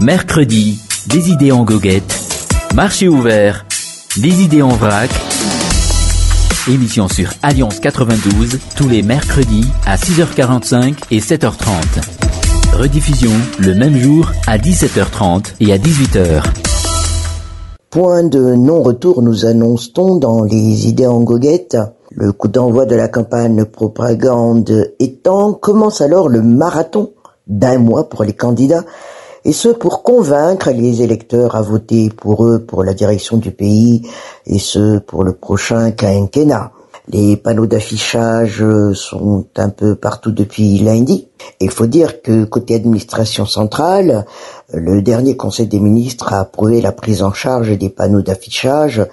Mercredi, des idées en goguette. Marché ouvert, des idées en vrac. Émission sur Alliance 92, tous les mercredis à 6h45 et 7h30. Rediffusion le même jour à 17h30 et à 18h. Point de non-retour nous annonce-t-on dans les idées en goguette. Le coup d'envoi de la campagne propagande étant, commence alors le marathon d'1 mois pour les candidats, et ce pour convaincre les électeurs à voter pour eux pour la direction du pays, et ce pour le prochain quinquennat. Les panneaux d'affichage sont un peu partout depuis lundi. Il faut dire que côté administration centrale, le dernier Conseil des ministres a approuvé la prise en charge des panneaux d'affichage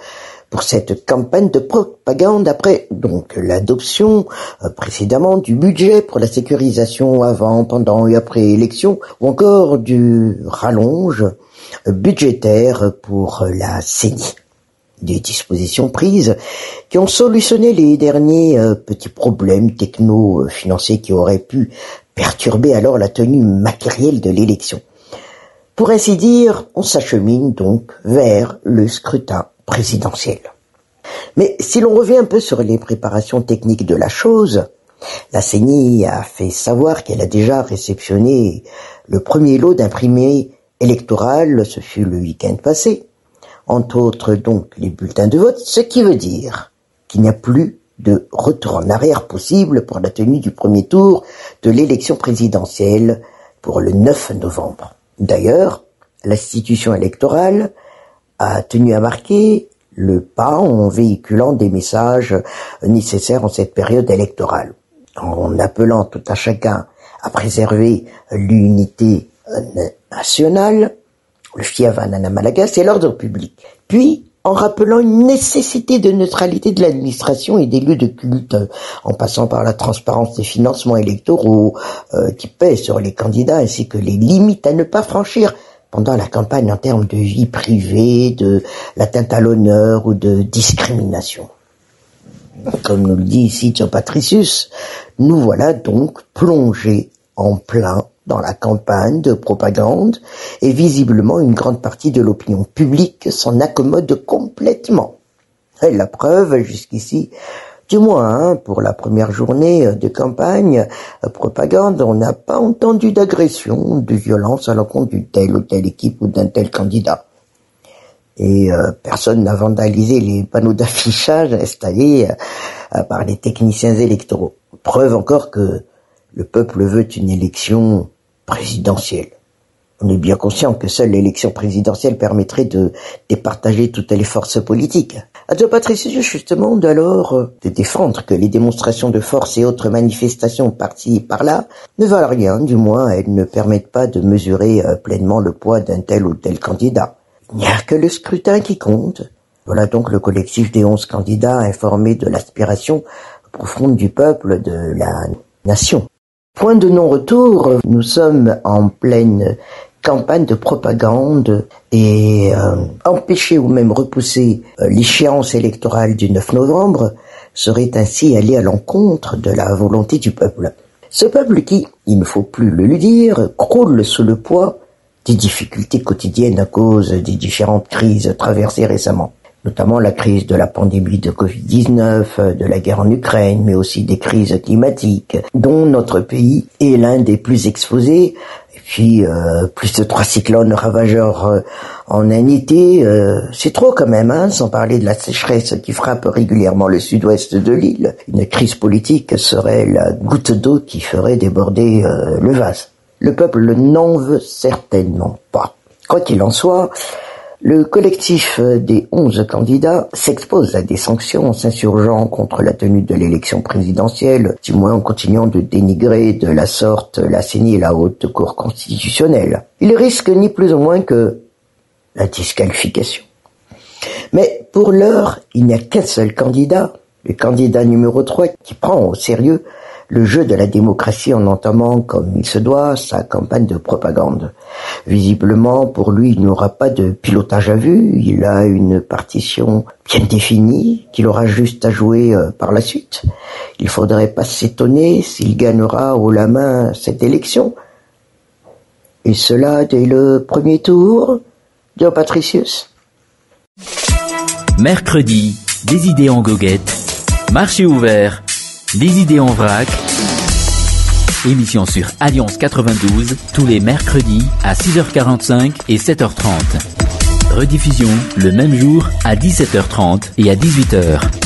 pour cette campagne de propagande après donc l'adoption précédemment du budget pour la sécurisation avant, pendant et après élection, ou encore du rallonge budgétaire pour la CENI. Des dispositions prises qui ont solutionné les derniers petits problèmes techno-financiers qui auraient pu perturber alors la tenue matérielle de l'élection. Pour ainsi dire, on s'achemine donc vers le scrutin présidentiel. Mais si l'on revient un peu sur les préparations techniques de la chose, la CENI a fait savoir qu'elle a déjà réceptionné le premier lot d'imprimés électoraux, ce fut le week-end passé, entre autres donc les bulletins de vote, ce qui veut dire qu'il n'y a plus de retour en arrière possible pour la tenue du premier tour de l'élection présidentielle pour le 9 novembre. D'ailleurs, l'institution électorale a tenu à marquer le pas en véhiculant des messages nécessaires en cette période électorale, en appelant tout un chacun à préserver l'unité nationale, le fief Nana Malagas et l'ordre public. Puis, en rappelant une nécessité de neutralité de l'administration et des lieux de culte, en passant par la transparence des financements électoraux qui pèsent sur les candidats, ainsi que les limites à ne pas franchir pendant la campagne en termes de vie privée, de l'atteinte à l'honneur ou de discrimination. Comme nous le dit ici Joe Patricius, nous voilà donc plongés en plein dans la campagne de propagande et visiblement une grande partie de l'opinion publique s'en accommode complètement. Et la preuve, jusqu'ici, du moins pour la première journée de campagne propagande, on n'a pas entendu d'agression, de violence à l'encontre d'une telle ou telle équipe ou d'un tel candidat. Et personne n'a vandalisé les panneaux d'affichage installés par les techniciens électoraux. Preuve encore que le peuple veut une élection présidentielle. On est bien conscient que seule l'élection présidentielle permettrait de départager toutes les forces politiques. À Joe Patricius, justement, de défendre que les démonstrations de force et autres manifestations par-ci et par-là ne valent rien, du moins elles ne permettent pas de mesurer pleinement le poids d'un tel ou tel candidat. Il n'y a que le scrutin qui compte. Voilà donc le collectif des 11 candidats informés de l'aspiration profonde du peuple de la nation. Point de non-retour, nous sommes en pleine campagne de propagande et empêcher ou même repousser l'échéance électorale du 9 novembre serait ainsi aller à l'encontre de la volonté du peuple. Ce peuple qui, il ne faut plus le lui dire, croule sous le poids des difficultés quotidiennes à cause des différentes crises traversées récemment, notamment la crise de la pandémie de Covid-19, de la guerre en Ukraine, mais aussi des crises climatiques, dont notre pays est l'un des plus exposés. Et puis, plus de 3 cyclones ravageurs en un été, c'est trop quand même, sans parler de la sécheresse qui frappe régulièrement le sud-ouest de l'île. Une crise politique serait la goutte d'eau qui ferait déborder le vase. Le peuple n'en veut certainement pas. Quoi qu'il en soit, le collectif des 11 candidats s'expose à des sanctions en s'insurgeant contre la tenue de l'élection présidentielle, du moins en continuant de dénigrer de la sorte la CENI et la Haute Cour constitutionnelle. Il risque ni plus ou moins que la disqualification. Mais pour l'heure, il n'y a qu'un seul candidat, le candidat numéro 3, qui prend au sérieux le jeu de la démocratie en entamant, comme il se doit, sa campagne de propagande. Visiblement, pour lui, il n'y aura pas de pilotage à vue, il a une partition bien définie, qu'il aura juste à jouer par la suite. Il faudrait pas s'étonner s'il gagnera haut la main cette élection. Et cela dès le premier tour. Dire Patricius. Mercredi, des idées en goguette. Marché ouvert, des idées en vrac. Émission sur Alliance 92, tous les mercredis à 6h45 et 7h30. Rediffusion le même jour à 17h30 et à 18h.